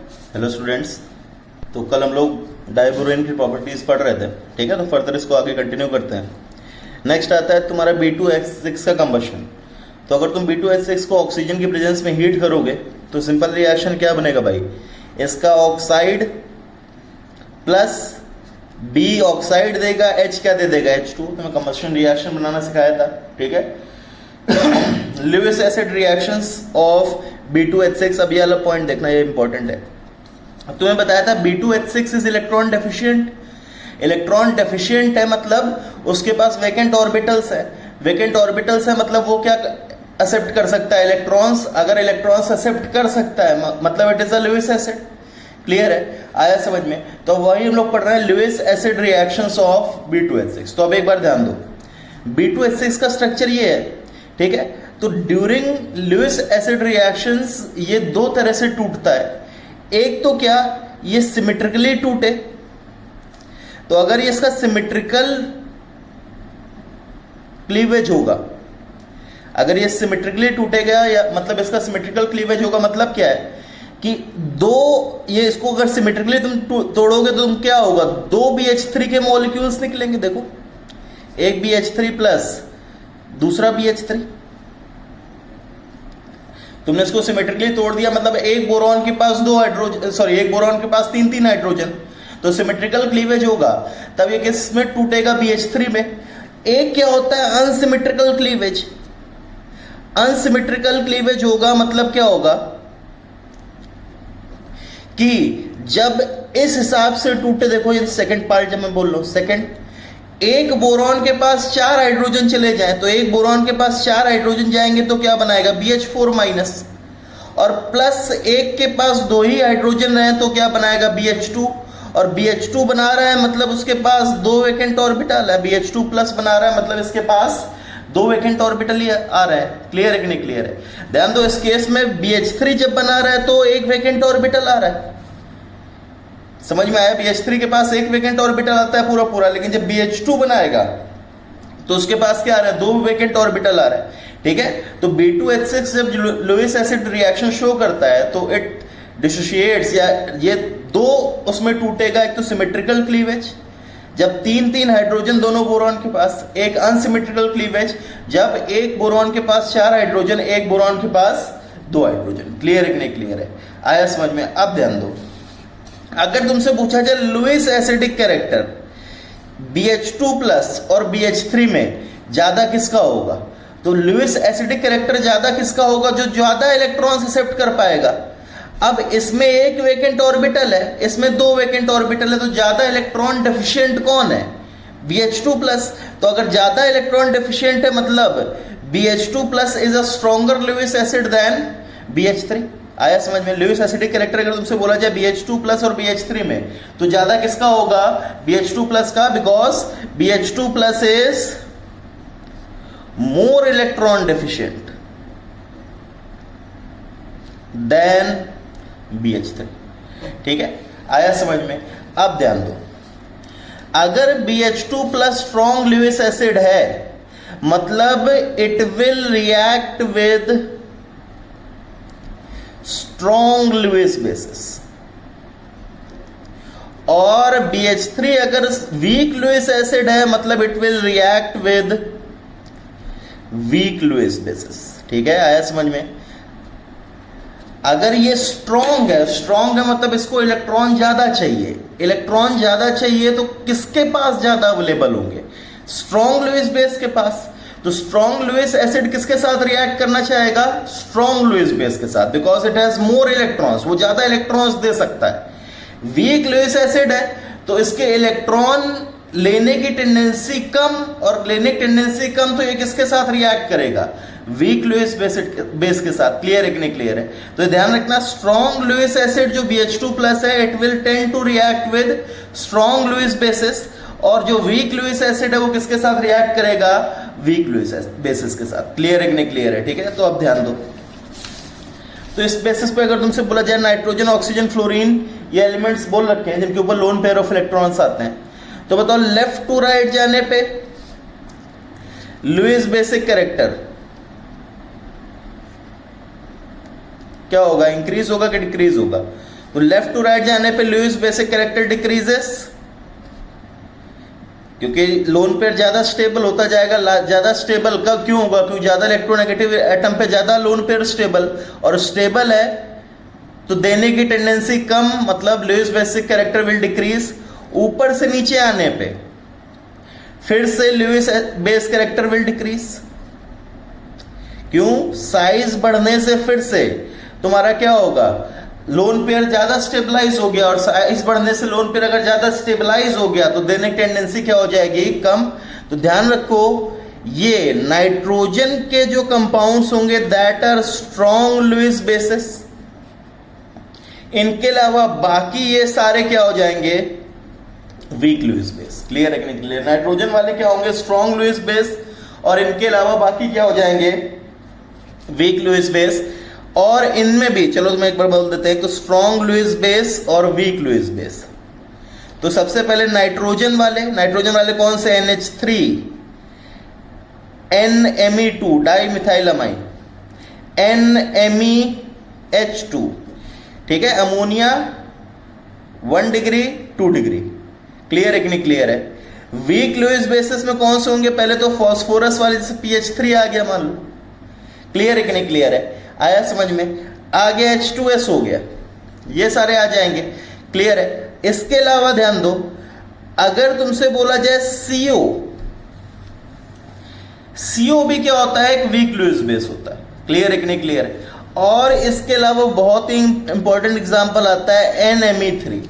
Hello students. तो कल हम लोग डाइबोरेन की प्रॉपर्टीज पढ़ रहे थे, ठीक है। तो फर्दर इसको आगे कंटिन्यू करते हैं। नेक्स्ट आता है तुम्हारा B2H6 का कंबशन। तो अगर तुम B2H6 को ऑक्सीजन की प्रेजेंस में हीट करोगे तो सिंपल रिएक्शन क्या बनेगा भाई, इसका ऑक्साइड प्लस B ऑक्साइड देगा, H क्या दे देगा, H2। तुम्हें कंबशन रिएक्शन बनाना सिखाया था, ठीक है। Lewis acid reactions of B2H6, अब ये वाला पॉइंट देखना, ये इंपॉर्टेंट है। तुम्हें बताया था B2H6 is electron deficient. Electron deficient है मतलब उसके पास वैकेंट ऑर्बिटल्स है। वैकेंट ऑर्बिटल्स है मतलब वो क्या एक्सेप्ट कर सकता है, इलेक्ट्रॉन्स। अगर इलेक्ट्रॉन्स एक्सेप्ट कर सकता है मतलब it is a Lewis acid. Clear है, आया समझ में। तो वही हम लोग पढ़ रहे हैं Lewis acid reactions of B2H6। तो अब एक बार ध्यान दो, B2H6 का स्ट्रक्चर ये है, ठीक है। तो ड्यूरिंग लुईस एसिड रिएक्शंस ये दो तरह से टूटता है। एक तो क्या, ये सिमेट्रिकली टूटे, तो अगर ये इसका सिमेट्रिकल क्लीवेज होगा, अगर ये सिमेट्रिकली टूटेगा या मतलब इसका सिमेट्रिकल क्लीवेज होगा, मतलब क्या है कि दो, ये इसको अगर सिमेट्रिकली तुम तोड़ोगे तो तुम क्या होगा, दो BH3 के मॉलिक्यूल्स निकलेंगे। देखो, एक BH3 प्लस दूसरा BH3। तुमने इसको सिमेट्रिकली तोड़ दिया मतलब एक बोरॉन के पास दो हाइड्रोजन, सॉरी एक बोरॉन के पास तीन तीन हाइड्रोजन, तो सिमेट्रिकल क्लीवेज होगा। तब ये किस में टूटेगा, BH3 में। एक क्या होता है, अनसिमेट्रिकल क्लीवेज। अनसिमेट्रिकल क्लीवेज होगा मतलब क्या होगा कि जब इस हिसाब से टूटे, देखो ये सेकंड पार्ट जब मैं बोल रहा हूं, सेकंड, एक बोरॉन के पास चार हाइड्रोजन चले जाएं, तो एक बोरॉन के पास चार हाइड्रोजन जाएंगे तो क्या बनाएगा, BH4 माइनस। और प्लस एक के पास दो ही हाइड्रोजन रहे तो क्या बनाएगा, BH2। और BH2 बना रहा है मतलब उसके पास दो वैकेंट ऑर्बिटल है। BH2 प्लस बना रहा है मतलब इसके पास दो वैकेंट ऑर्बिटल ही आ रहा है। क्लियर है कि नहीं क्लियर है। ध्यान दो, इस केस में BH3 जब बना रहा है तो एक वैकेंट ऑर्बिटल आ रहा है। समझ में आया, BH3 के पास एक वैकेंट ऑर्बिटल आता है पूरा पूरा, लेकिन जब BH2 बनाएगा तो उसके पास क्या आ रहा है, दो वैकेंट ऑर्बिटल आ रहा है, ठीक है। तो B2H6 जब लुईस एसिड रिएक्शन शो करता है तो इट डिसोशिएट्स, या ये दो उसमें टूटेगा। एक तो सिमेट्रिकल क्लीवेज, जब तीन तीन हाइड्रोजन दोनों बोरॉन के पास। एक अनसिमेट्रिकल क्लीवेज, जब एक बोरॉन के पास चार हाइड्रोजन, एक बोरॉन के पास दो हाइड्रोजन। क्लियर है कि नहीं क्लियर है, आया समझ में। अब ध्यान दो, अगर तुमसे पूछा जाए Lewis acidic character BH2 plus और BH3 में ज्यादा किसका होगा, तो लुईस एसिडिक कैरेक्टर ज्यादा किसका होगा, जो ज्यादा इलेक्ट्रॉन्स एक्सेप्ट कर पाएगा। अब इसमें एक वैकेंट ऑर्बिटल है, इसमें दो वैकेंट ऑर्बिटल है, तो ज्यादा इलेक्ट्रॉन डेफिशिएंट कौन है, BH2 प्लस। तो अगर ज्यादा इलेक्ट्रॉन डेफिशिएंट है मतलब BH2 plus is a stronger Lewis acid than BH3। आया समझ में। लुईस एसिडिक कैरेक्टर अगर तुमसे बोला जाए BH2 प्लस और BH3 में, तो ज्यादा किसका होगा, BH2 प्लस का, because BH2 plus is more electron deficient than BH3, ठीक है। आया समझ में। अब ध्यान दो, अगर BH2 plus strong Lewis acid है मतलब it will react with strong Lewis bases. और BH3 अगर वीक लुईस एसिड है मतलब it will react with weak Lewis bases, ठीक है। आया समझ में। अगर ये स्ट्रॉन्ग है मतलब इसको इलेक्ट्रॉन ज्यादा चाहिए। इलेक्ट्रॉन ज्यादा चाहिए तो किसके पास ज्यादा अवेलेबल होंगे, स्ट्रॉन्ग लुईस बेस के पास। तो स्ट्रॉन्ग लुईस एसिड किसके साथ रिएक्ट करना चाहेगा, स्ट्रॉन्ग लुईस बेस के साथ, because it has more electrons, वो ज्यादा इलेक्ट्रॉन्स दे सकता है। वीक लुईस एसिड है तो इसके इलेक्ट्रॉन लेने की टेंडेंसी कम, और लेने की टेंडेंसी कम तो ये किसके साथ रिएक्ट करेगा, वीक लुईस बेस के साथ। क्लियर है कि नहीं क्लियर है। तो ध्यान रखना, स्ट्रॉन्ग लुईस एसिड जो BH2 प्लस है it will tend to react with strong Lewis bases, और जो वीक लुईस एसिड है वो किसके साथ रिएक्ट करेगा, वीक लुईस बेसिस के साथ। क्लियर है कि नहीं क्लियर है, ठीक है। तो अब ध्यान दो, तो इस बेसिस पे अगर तुमसे बोला जाए नाइट्रोजन, ऑक्सीजन, फ्लोरीन, ये एलिमेंट्स बोल रखे हैं जिनके ऊपर लोन पेयर ऑफ इलेक्ट्रॉन्स आते हैं, तो बताओ लेफ्ट टू राइट जाने पे लुईस बेसिक कैरेक्टर क्या होगा, इंक्रीज होगा कि डिक्रीज होगा? तो लेफ्ट टू राइट जाने पे लुईस बेसिक कैरेक्टर डिक्रीजेस, क्योंकि लोन पेयर ज्यादा स्टेबल होता जाएगा। ज्यादा स्टेबल कब क्यों होगा? क्योंकि ज्यादा इलेक्ट्रोनेगेटिव एटम पे ज्यादा लोन पेयर स्टेबल, और स्टेबल है तो देने की टेंडेंसी कम, मतलब Lewis basic character will decrease. ऊपर से नीचे आने पे फिर से Lewis base character will decrease. क्यों? साइज बढ़ने से फिर से तुम्हारा क्या होगा? लोन पेयर ज्यादा स्टेबलाइज हो गया, और साइज बढ़ने से लोन पेयर अगर ज्यादा स्टेबलाइज हो गया तो देने की टेंडेंसी क्या हो जाएगी? कम। तो ध्यान रखो, ये नाइट्रोजन के जो कंपाउंड्स होंगे that are strong Lewis bases, इनके अलावा बाकी ये सारे क्या हो जाएंगे? Weak Lewis base. क्लियर है कि नहीं क्लियर? नाइट्रोजन वाले क्या होंगे? स्ट्रॉन्ग लुईस बेस, और इनके अलावा बाकी क्या हो जाएंगे? Weak Lewis base. और इनमें भी चलो तुम्हें एक बार बोल देते हैं, तो स्ट्रॉन्ग लुईस बेस और वीक लुईस बेस। तो सबसे पहले नाइट्रोजन वाले कौन से? NH3 NMe2 डाई मिथाइलमाइन, NMeH2, ठीक है, अमोनिया 1 डिग्री 2 डिग्री। क्लियर है कि नहीं क्लियर है? वीक लुईस बेसिस में कौन से होंगे? पहले तो फास्फोरस वाले, जैसे PH3 आ गया मान लो। क्लियर है कि नहीं क्लियर है? आया समझ में? आगे H2S हो गया, ये सारे आ जाएंगे। क्लियर है? इसके अलावा ध्यान दो, अगर तुमसे बोला जाए CO भी क्या होता है? एक वीक लुईस बेस होता है। क्लियर है कि नहीं क्लियर है? और इसके अलावा बहुत ही इंपॉर्टेंट एग्जांपल आता है NMe3।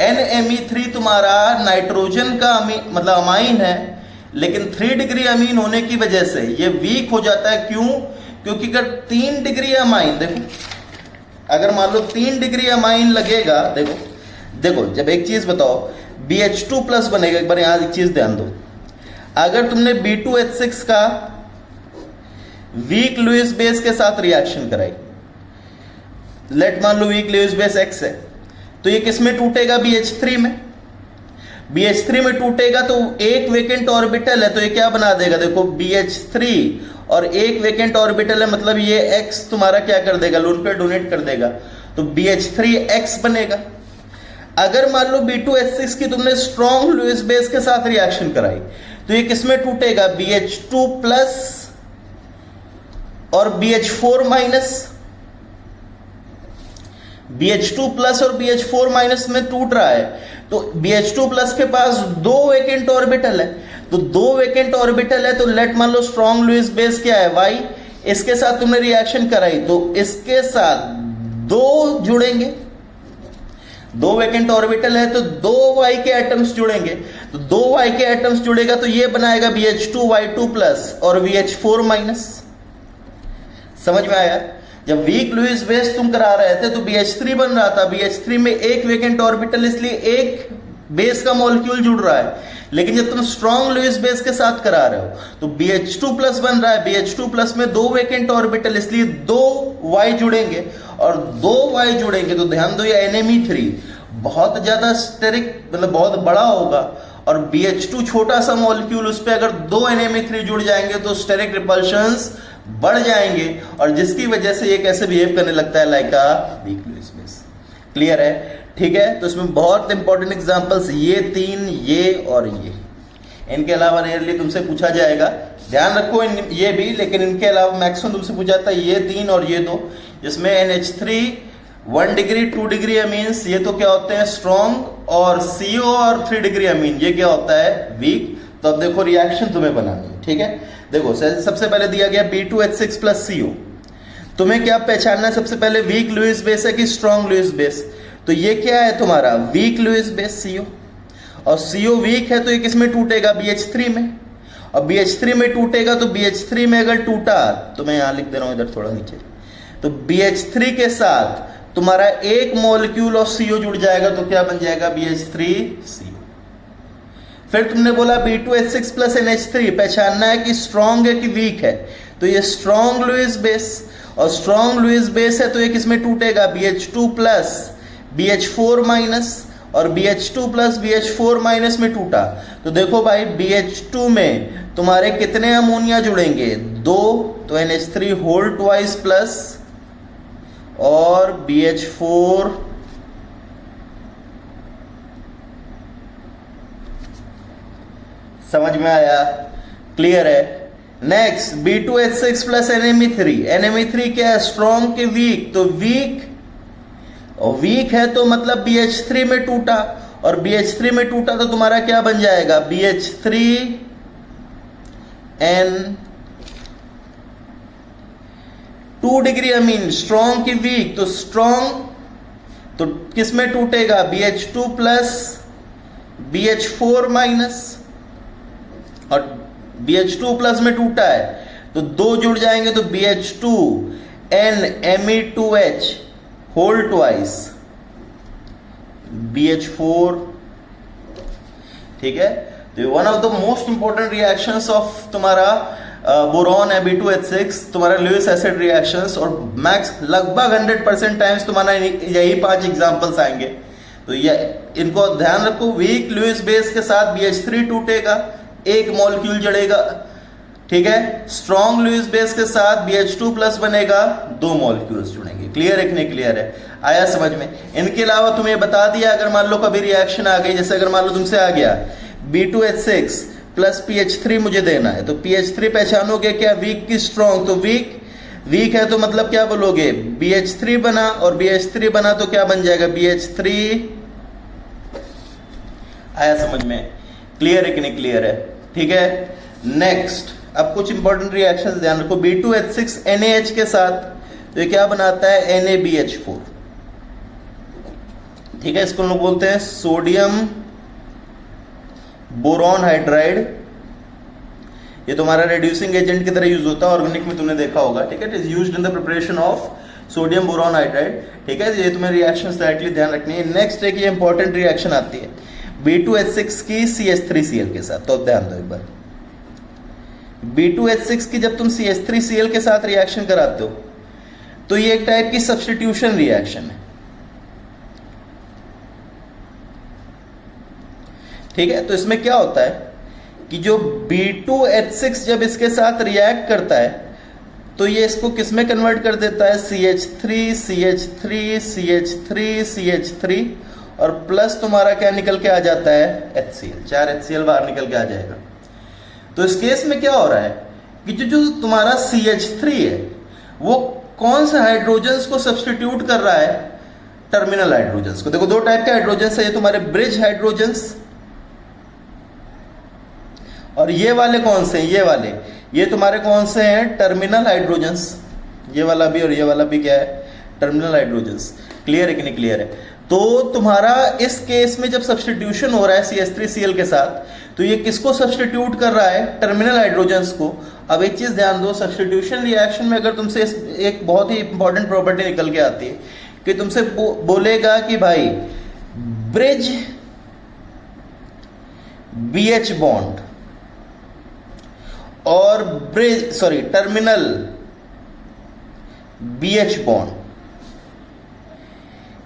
NMe3 तुम्हारा नाइट्रोजन का मतलब अमाइन है, लेकिन 3 डिग्री अमीन होने की वजह से ये वीक हो जाता है। क्यों? क्योंकि अगर 3 डिग्री अमाइन, देखो अगर मान लो 3 डिग्री अमाइन लगेगा, देखो जब एक चीज बताओ, BH2 प्लस बनेगा। एक बार यहां एक चीज ध्यान दो, अगर तुमने B2H6 का वीक लुईस बेस के साथ रिएक्शन कराई, लेट मान लो वीक लुईस बेस X है, तो ये किस में टूटेगा? BH3 में। BH3 में टूटेगा तो एक वेकेंट ऑर्बिटल है, तो ये क्या बना देगा? देखो BH3 और एक वेकेंट ऑर्बिटल है, मतलब ये X तुम्हारा क्या कर देगा? लोन पेयर डोनेट कर देगा, तो BH3X बनेगा। अगर मान लो B2H6 की तुमने स्ट्रॉन्ग लुईस बेस के साथ रिएक्शन कराई, तो ये किसमें टूटेगा? BH2 प्लस और BH4 माइनस। BH2 प्लस और BH4 माइनस में टूट रहा है, तो BH2 प्लस के पास 2 वेकेंट ऑर्बिटल है, तो 2 वेकेंट ऑर्बिटल है, तो लेट मान लो स्ट्रॉन्ग लुईस बेस क्या है? Y। इसके साथ तुमने रिएक्शन कराई तो इसके साथ 2 जुड़ेंगे, 2 वेकेंट ऑर्बिटल है तो 2 Y के एटम्स जुड़ेंगे, तो 2 Y के एटम्स जुड़ेगा तो ये बनाएगा BH2Y2 प्लस और BH4 माइनस। समझ में आया? जब वीक लुईस बेस तुम करा रहे थे तो BH3 बन रहा था, BH3 में एक वेकेंट ऑर्बिटल, इसलिए एक बेस का मॉलिक्यूल जुड़ रहा है। लेकिन जब तुम स्ट्रॉन्ग लुईस बेस के साथ करा रहे हो तो BH2 प्लस बन रहा है, BH2 प्लस में 2 वेकेंट ऑर्बिटल, इसलिए 2 Y जुड़ेंगे, और 2 Y जुड़ेंगे तो ध्यान दो ये NMe3 बहुत ज्यादा स्टेरिक, मतलब बहुत बड़ा होगा, और BH2 छोटा सा मॉलिक्यूल, उस पर अगर 2 NMe3 जुड़ जाएंगे तो स्टेरिक रिपल्शंस बढ़ जाएंगे, और जिसकी वजह से ये कैसे बिहेव करने लगता है? Like a weak Lewis base. Clear है? ठीक है, तो इसमें बहुत इंपॉर्टेंट एग्जांपल्स ये 3, ये और ये। इनके अलावा रेयरली तुमसे पूछा जाएगा, ध्यान रखो ये भी, लेकिन इनके अलावा मैक्सिमम तुमसे पूछा जाता है ये 3 और ये 2, जिसमें NH3 1 डिग्री 2 डिग्री अमीन्स, ये तो क्या होते हैं? स्ट्रॉन्ग, और CO और 3 डिग्री अमीन ये क्या होता है? वीक। तो अब देखो रिएक्शन तुम्हें बनानी है। ठीक है, देखो सबसे पहले दिया गया B2H6 प्लस CO, तुम्हें क्या पहचानना है? सबसे पहले वीक लुईस बेस है कि स्ट्रॉन्ग लुईस बेस? तो ये क्या है तुम्हारा? वीक लुईस बेस CO, और CO वीक है तो ये किस में टूटेगा? BH3 में, और BH3 में टूटेगा तो BH3 में अगर टूटा, तो मैं यहां लिख दे रहा हूं इधर थोड़ा नीचे, तो BH3 के साथ तुम्हारा एक मॉलिक्यूल और CO जुड़ जाएगा तो क्या बन जाएगा? BH3CO। फिर तुमने बोला B2H6 प्लस NH3, पहचानना है कि स्ट्रॉन्ग है कि वीक है, तो ये स्ट्रॉन्ग लुईस बेस, और स्ट्रॉन्ग लुईस बेस है तो ये किस में टूटेगा? BH2 प्लस BH4 माइनस, और BH2 प्लस BH4 माइनस में टूटा, तो देखो भाई BH2 में तुम्हारे कितने अमोनिया जुड़ेंगे? 2, तो NH3 होल ट्वाइस प्लस और BH4 समझ में आया? क्लियर है? Next B2H6 plus NMe3। NMe3 क्या है, स्ट्रॉन्ग के वीक? तो वीक, और वीक है तो मतलब BH3 में टूटा, और BH3 में टूटा तो तुम्हारा क्या बन जाएगा, BH3N 2 डिग्री अमीन। स्ट्रॉन्ग की वीक, तो स्ट्रॉन्ग तो किस में टूटेगा, BH2 प्लस BH4 माइनस, और BH2 प्लस में टूटा है तो दो जुड़ जाएंगे तो BH2N Me2H whole twice BH4। ठीक है, तो one of the most important reactions of तुम्हारा बोरॉन है B2H6, तुम्हारा लुईस एसिड रिएक्शंस, और मैक्स लगभग 100% टाइम्स तुम्हारा यही 5 एग्जांपल्स आएंगे। तो ये इनको ध्यान रखो, वीक लुईस बेस के साथ BH3 टूटेगा, एक मॉलिक्यूल जड़ेगा। ठीक है, स्ट्रॉन्ग लुईस बेस के साथ BH2 प्लस बनेगा, 2 मॉलिक्यूल्स जुड़ेंगे। क्लियर है कि नहीं क्लियर है? आया समझ में? इनके अलावा तुम्हें बता दिया, अगर मान लो कभी रिएक्शन आ गई, जैसे अगर मान लो तुमसे आ गया B2H6 प्लस PH3 मुझे देना है, तो PH3 पहचानोगे क्या, वीक की स्ट्रॉन्ग? तो वीक है तो मतलब क्या बोलोगे, BH3 बना, और BH3 बना तो क्या बन जाएगा, BH3। आया समझ में? क्लियर है कि नहीं क्लियर है? ठीक है, नेक्स्ट अब कुछ इंपॉर्टेंट रिएक्शंस ध्यान रखो। B2H6 NaH के साथ तो ये क्या बनाता है, NaBH4। ठीक है, इसको लोग बोलते हैं सोडियम बोरॉन हाइड्राइड। ये तुम्हारा रिड्यूसिंग एजेंट की तरह यूज होता है, ऑर्गेनिक में तुमने देखा होगा। ठीक है, it is used in the preparation of sodium boron hydride. ठीक है, ये तुम्हें रिएक्शंस डायरेक्टली ध्यान रखनी है। नेक्स्ट एक ये इंपॉर्टेंट रिएक्शन आती है B2H6 की CH3Cl के साथ, तो अब ध्यान दो एक बार। B2H6 की जब तुम CH3Cl के साथ रिएक्शन कराते हो तो ये एक टाइप की सब्स्टिट्यूशन रिएक्शन है। ठीक है, तो इसमें क्या होता है कि जो B2H6 जब इसके साथ रिएक्ट करता है तो ये इसको किस में कन्वर्ट कर देता है, CH3 CH3 CH3 CH3, और प्लस तुम्हारा क्या निकल के आ जाता है, HCl। 4 HCl बाहर निकल के आ जाएगा। तो इस केस में क्या हो रहा है कि जो तुम्हारा CH3 है वो कौन से हाइड्रोजन्स को सब्स्टिट्यूट कर रहा है, टर्मिनल हाइड्रोजन्स को। देखो 2 टाइप के हाइड्रोजन्स है, ये तुम्हारे ब्रिज हाइड्रोजन्स, और ये वाले कौन से हैं, ये वाले, ये तुम्हारे कौन से हैं, टर्मिनल हाइड्रोजन्स। ये वाला भी और ये वाला भी क्या है, टर्मिनल हाइड्रोजन्स। क्लियर है कि नहीं क्लियर है? तो तुम्हारा इस केस में जब सब्स्टिट्यूशन हो रहा है CH3Cl के साथ, तो ये किसको सब्स्टिट्यूट कर रहा है, टर्मिनल हाइड्रोजन्स को। अब एक चीज ध्यान दो, सब्स्टिट्यूशन रिएक्शन में अगर तुमसे एक बहुत ही इंपॉर्टेंट प्रॉपर्टी निकल के आती है कि तुमसे बोलेगा कि भाई ब्रिज BH बॉन्ड और टर्मिनल BH बॉन्ड,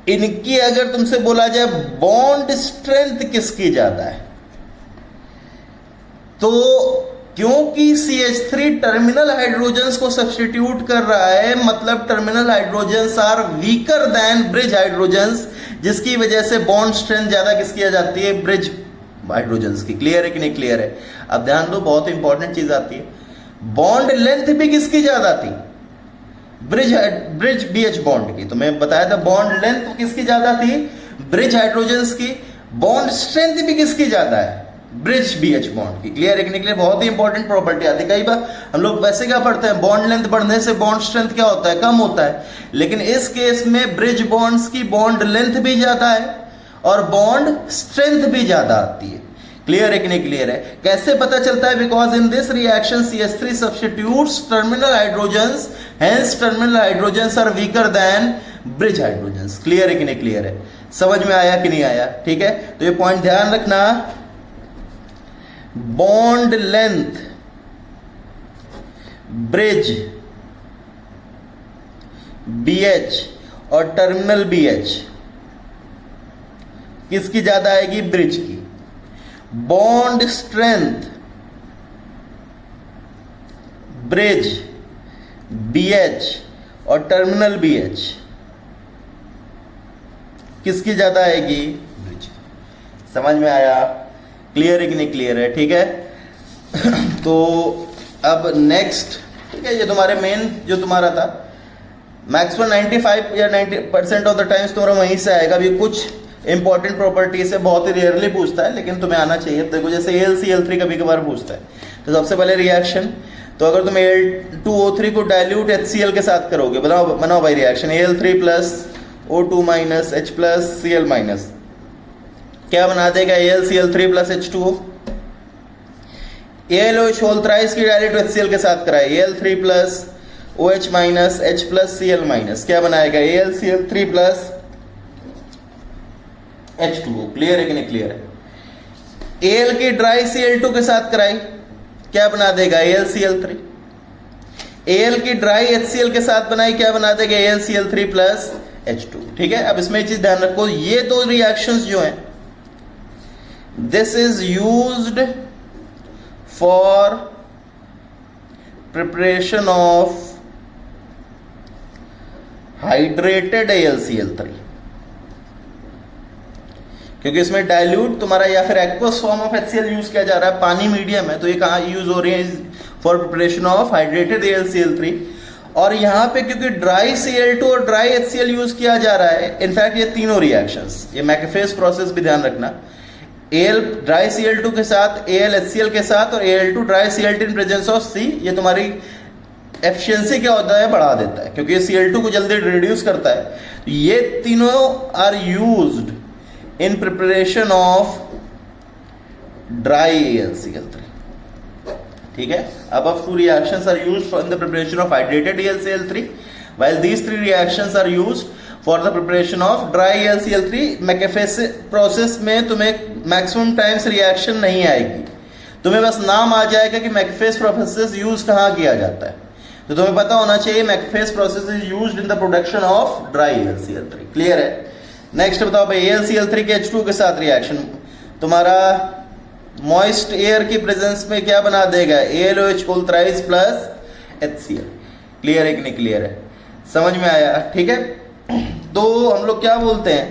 इनकी अगर तुमसे बोला जाए बॉन्ड स्ट्रेंथ किसकी ज्यादा है, तो क्योंकि CH3 टर्मिनल हाइड्रोजन्स को सब्स्टिट्यूट कर रहा है, मतलब terminal hydrogens are weaker than bridge hydrogens, जिसकी वजह से बॉन्ड स्ट्रेंथ ज्यादा किसकी आ जाती है, ब्रिज हाइड्रोजन्स की। क्लियर है कि नहीं क्लियर है? अब ध्यान दो, बहुत इंपॉर्टेंट चीज आती है, बॉन्ड लेंथ भी किसकी ज्यादा थी, ब्रिज BH बॉन्ड की। तो मैं बताया था बॉन्ड लेंथ किसकी ज्यादा थी, ब्रिज हाइड्रोजन्स की। बॉन्ड स्ट्रेंथ भी किसकी ज्यादा है, ब्रिज BH बॉन्ड की। क्लियर है कि नहीं क्लियर? बहुत ही इंपॉर्टेंट प्रॉपर्टी आती है। कई बार हम लोग वैसे क्या पढ़ते हैं, बॉन्ड लेंथ बढ़ने से बॉन्ड स्ट्रेंथ क्या होता है, कम होता है, लेकिन इस केस में ब्रिज बॉन्ड्स की बॉन्ड लेंथ भी ज्यादा है और बॉन्ड स्ट्रेंथ भी ज्यादा आती है। क्लियर है कि नहीं क्लियर है? कैसे पता चलता है, because in this reaction CH3 substitutes terminal hydrogens, hence terminal hydrogens are weaker than bridge hydrogens. Clear है कि नहीं क्लियर है? समझ में आया कि नहीं आया? ठीक है, तो ये पॉइंट ध्यान रखना, बॉन्ड लेंथ ब्रिज BH और टर्मिनल BH किसकी ज्यादा आएगी, ब्रिज की। बॉन्ड स्ट्रेंथ ब्रिज BH और टर्मिनल BH किसकी ज्यादा आएगी, ब्रिज की। समझ में आया? क्लियर है कि नहीं क्लियर है? ठीक है, तो अब नेक्स्ट, ठीक है, ये तुम्हारे मेन जो तुम्हारा था मैक्सिमम 95 या 90% ऑफ द टाइम्स तुम्हारा वहीं से आएगा। अभी कुछ इंपॉर्टेंट प्रॉपर्टीज है, बहुत ही रेयरली पूछता है, लेकिन तुम्हें आना चाहिए। देखो जैसे AlCl3 कभी कभार पूछता है, तो सबसे पहले रिएक्शन, तो अगर तुम Al2O3 को डाइल्यूट HCl के साथ करोगे, बनाओ भाई reaction Al3 plus O2 minus H plus Cl minus, क्या बना देगा AlCl3 plus H2O। AlOH whole thrice की डायरेक्ट HCl के साथ कराए, Al3 plus OH minus H plus Cl minus, क्या बनाएगा AlCl3 प्लस H2O। क्लियर है कि नहीं क्लियर है। Al की ड्राई Cl2 के साथ कराई, क्या बना देगा AlCl3। Al की ड्राई HCl के साथ बनाई, क्या बना देगा AlCl3 प्लस H2। ठीक है, अब इसमें एक चीज ध्यान रखो, ये दो रिएक्शंस जो हैं this is used for preparation of hydrated AlCl3, क्योंकि इसमें डाइल्यूट तुम्हारा या फिर aqueous form of HCl use किया जा रहा है, पानी मीडियम है, तो ये कहाँ यूज हो रही है for preparation of hydrated AlCl3। और यहाँ पे क्योंकि ड्राई Cl2 और ड्राई HCl यूज किया जा रहा है, इनफैक्ट ये तीनों रिएक्शंस, ये मैकेफेज प्रोसेस भी ध्यान रखना, Al ड्राई Cl2 के साथ, Al HCl के साथ और Al2 dry Cl2 in presence of C, ये तुम्हारी एफिशिएंसी क्या होता है, बढ़ा देता है, क्योंकि ये Cl2 को जल्दी रिड्यूस करता है। ये तीनों are used in preparation of dry AlCl3। ठीक है, above two reactions are used for in the preparation of hydrated AlCl3, while these three reactions are used for the preparation of dry AlCl3। मैकेफेज process में तुम्हें maximum times reaction नहीं आएगी, तुम्हें बस नाम आ जाएगा कि मैकेफेज प्रोसेस यूज कहाँ किया जाता है, तो तुम्हें पता होना चाहिए मैकेफेज process is used in the production of dry AlCl3। Clear है। नेक्स्ट बताओ भाई, AlCl3 के H2 के साथ रिएक्शन तुम्हारा मॉइस्ट एयर की प्रेजेंस में क्या बना देगा AlOH whole thrice plus HCl। Clear है कि नहीं क्लियर है, समझ में आया। ठीक है, तो हम लोग क्या बोलते हैं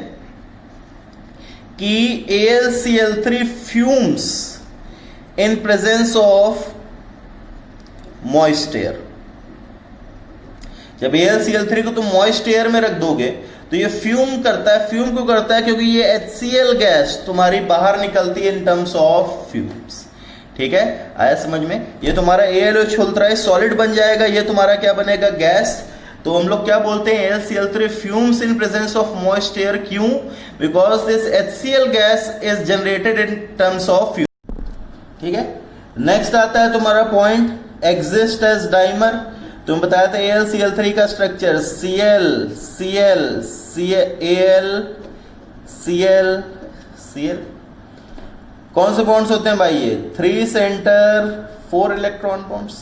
कि AlCl3 fumes in presence of moist air. जब AlCl3 को तुम मॉइस्ट एयर में रख दोगे तो ये फ्यूम करता है। फ्यूम क्यों करता है, क्योंकि ये HCl गैस तुम्हारी बाहर निकलती है इन टर्म्स ऑफ फ्यूम्स। ठीक है, आया समझ में। ये तुम्हारा AlOH होल थ्राइस सॉलिड बन जाएगा, ये तुम्हारा क्या बनेगा, गैस। तो हम लोग क्या बोलते हैं, AlCl3 fumes in presence of moist air. क्यों, because this HCl gas is generated in terms of fume. ठीक है, नेक्स्ट आता है तुम्हारा पॉइंट एग्जिस्ट एज डाइमर। तुम बताया था AlCl3 का structure Cl Cl Al Cl Cl, कौन से बॉन्ड्स होते हैं भाई, ये 3 सेंटर 4 इलेक्ट्रॉन बॉन्ड्स।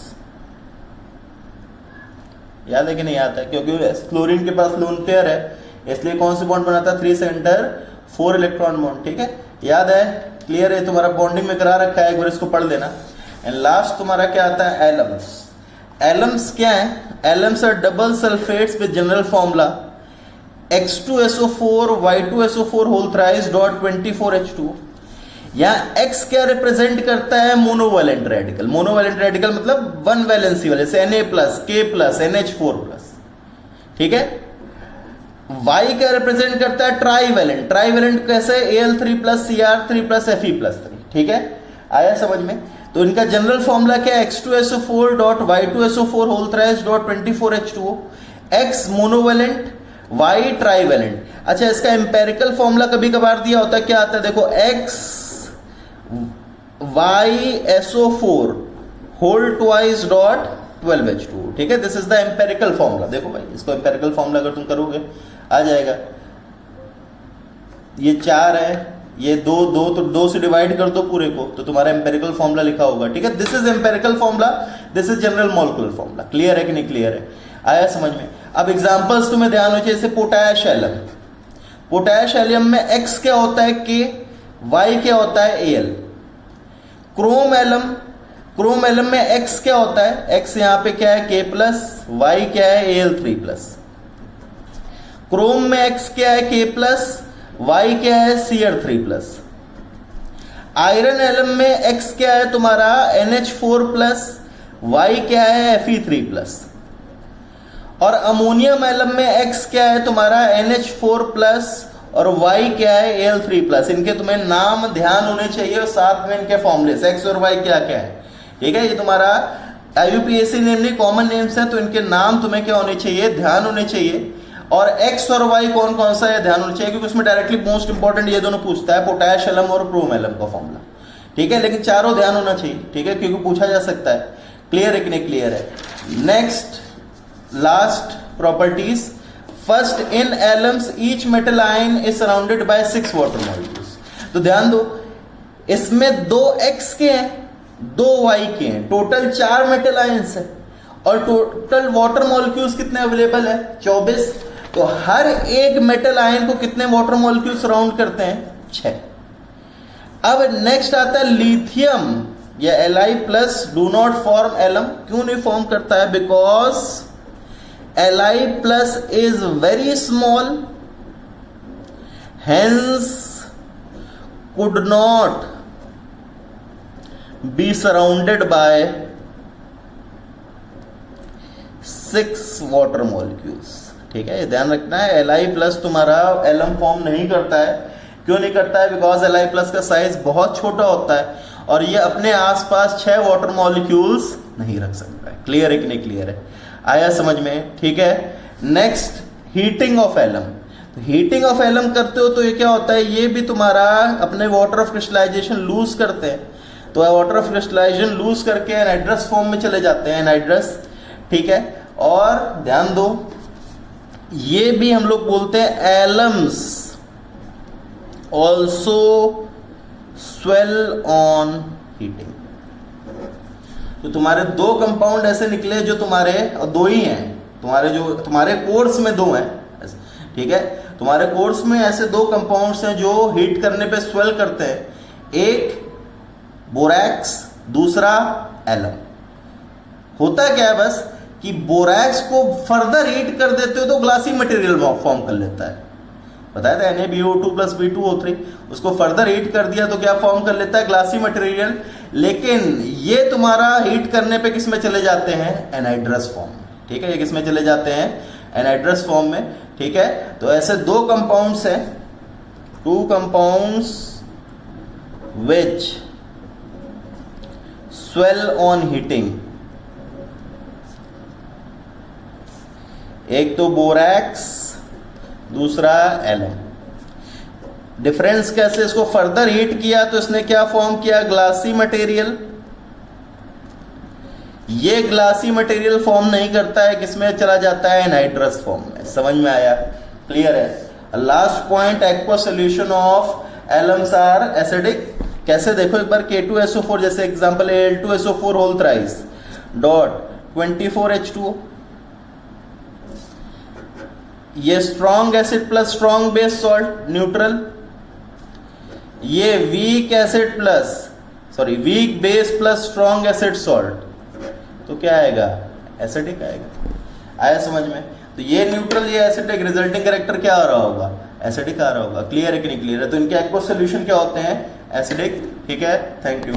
याद है कि नहीं आता है, क्योंकि क्लोरीन के पास लोन पेयर है, इसलिए कौन से बॉन्ड बनाता है, 3 सेंटर 4 इलेक्ट्रॉन बॉन्ड। ठीक है, याद है, क्लियर है, तुम्हारा बॉन्डिंग में करा रखा है, एक बार इसको पढ़ लेना। एंड लास्ट तुम्हारा क्या आता है, एलम्स। एलम्स क्या है, alums are double sulphates with general formula X2SO4 Y2SO4 whole thrice dot 24H2। यहाँ X क्या रिप्रेजेंट करता है, मोनोवैलेंट रेडिकल। मोनोवैलेंट रेडिकल मतलब वन वैलेंसी वाले, जैसे Na plus K plus NH4 plus. ठीक है, Y क्या रिप्रेजेंट करता है, ट्राईवैलेंट। ट्राईवैलेंट कैसे, Al3 plus Cr3 plus Fe plus 3। ठीक है, आया समझ में। तो इनका जनरल फॉर्मूला क्या है, X2SO4 डॉट Y2SO4 whole thrice dot 24H2O। X monovalent, Y trivalent. अच्छा, इसका एम्पेरिकल फॉर्मूला कभी कभार दिया होता है, क्या आता है, देखो X YSO4 whole twice dot 12H2O। ठीक है, this is the empirical formula. देखो भाई, इसको एम्पेरिकल फॉर्मूला अगर तुम करोगे आ जाएगा, ये 4 है, ये 2 तो 2 से डिवाइड कर दो पूरे को, तो तुम्हारा एम्पेरिकल फॉर्मूला लिखा होगा। ठीक है, this is empirical formula, this is general molecular formula. Clear है कि नहीं क्लियर है, आया समझ में। अब एग्जांपल्स तुम्हें ध्यान हो, जैसे पोटैश एलम। पोटैश एलम में X क्या होता है, K, Y क्या होता है, Al। Chrome alum, chrome alum में X क्या होता है, X यहां पे क्या है, K प्लस, Y क्या है, Al3 प्लस। क्रोम में X क्या है, K प्लस, Y क्या है, Cr3 प्लस। आयरन एलम में X क्या है तुम्हारा NH4+, Y क्या है Fe3+, और अमोनियम एलम में X क्या है तुम्हारा NH4+, और Y क्या है Al3+। इनके तुम्हें नाम ध्यान होने चाहिए और साथ में इनके फॉर्मूलेस X और Y क्या क्या है, ठीक है। ये तुम्हारा IUPAC नेम नहीं, कॉमन नेम्स हैं, तो इनके नाम तुम्हें क्या होने चाहिए, ध्यान होने चाहिए। और X और Y कौन कौन सा है ध्यान होना चाहिए, क्योंकि उसमें डायरेक्टली मोस्ट इंपॉर्टेंट ये दोनों पूछता है, पोटैश एलम और क्रोम एलम का फॉर्मूला, ठीक है। लेकिन चारों ध्यान होना चाहिए, ठीक है, क्योंकि पूछा जा सकता है। क्लियर है कि नहीं क्लियर है। Next last properties, first in Elms each metal ion is surrounded by 6 water molecules. तो ध्यान दो, इसमें 2 X के हैं 2 Y के हैं, टोटल 4 मेटल आयंस है, और टोटल वाटर मॉलिक्यूल्स कितने अवेलेबल है 24। तो हर एक मेटल आयन को कितने वाटर मॉलिक्यूल सराउंड करते हैं 6। अब नेक्स्ट आता है लिथियम या Li+ do not form alum. क्यों नहीं फॉर्म करता है, because Li+ is very small, hence could not be surrounded by 6 water molecules, ठीक है, ये ध्यान रखना है। Li+ तुम्हारा एलम फॉर्म नहीं करता है। क्यों नहीं करता है, बिकॉज Li+ का साइज बहुत छोटा होता है और ये अपने आसपास 6 वाटर मॉलिक्यूल्स नहीं रख सकता है। क्लियर है कि नहीं क्लियर है, आया समझ में, ठीक है। Next heating of alum. Heating of alum करते हो तो ये क्या होता है, ये भी तुम्हारा अपने वाटर ऑफ क्रिस्टलाइजेशन लूज करते हैं, तो वाटर ऑफ क्रिस्टलाइजेशन लूज करके एनहाइड्रस फॉर्म में चले जाते हैं, एनहाइड्रस, ठीक है। और ध्यान दो, ये भी हम लोग बोलते हैं Elms also swell on heating. तो तुम्हारे 2 कंपाउंड ऐसे निकले जो तुम्हारे, और 2 ही हैं तुम्हारे, जो तुम्हारे कोर्स में 2 हैं, ठीक है। तुम्हारे कोर्स में ऐसे 2 कंपाउंड्स हैं जो हीट करने पे स्वेल करते हैं, एक बोरैक्स, दूसरा एलम। होता क्या है बस कि बोरैक्स को फर्दर हीट कर देते हो तो ग्लासी मटेरियल फॉर्म कर लेता है, बताया था Na-BO2+ B2O3, उसको फर्दर हीट कर दिया तो क्या फॉर्म कर लेता है, ग्लासी मटेरियल। लेकिन ये तुम्हारा हीट करने पे किस में चले जाते हैं, एनहाइड्रस फॉर्म में, ठीक है। ये किस में चले जाते हैं, एनहाइड्रस फॉर्म में, ठीक है। तो ऐसे 2 कंपाउंड्स हैं, 2 compounds which swell on heating, एक तो बोरैक्स, दूसरा एलम। डिफरेंस कैसे, इसको फर्दर हीट किया तो इसने क्या फॉर्म किया, ग्लासी मटेरियल। ये ग्लासी मटेरियल फॉर्म नहीं करता है, किसमें चला जाता है, एनहाइड्रस फॉर्म में। समझ में आया, क्लियर है। Last point, aqua solution of alums are acidic. कैसे देखो एक बार, K2SO4 जैसे example Al2SO4 whole thrice dot 24H2O, ये strong acid plus strong base salt neutral, ये weak acid plus weak base plus strong acid salt, तो क्या आएगा, acidic आएगा। आया समझ में। तो ये न्यूट्रल, ये एसिडिक, रिजल्टिंग कैरेक्टर क्या आ रहा होगा, एसिडिक आ रहा होगा। क्लियर है कि नहीं क्लियर है। तो इनके एक्वा सॉल्यूशन क्या होते हैं, एसिडिक, ठीक है। Thank you.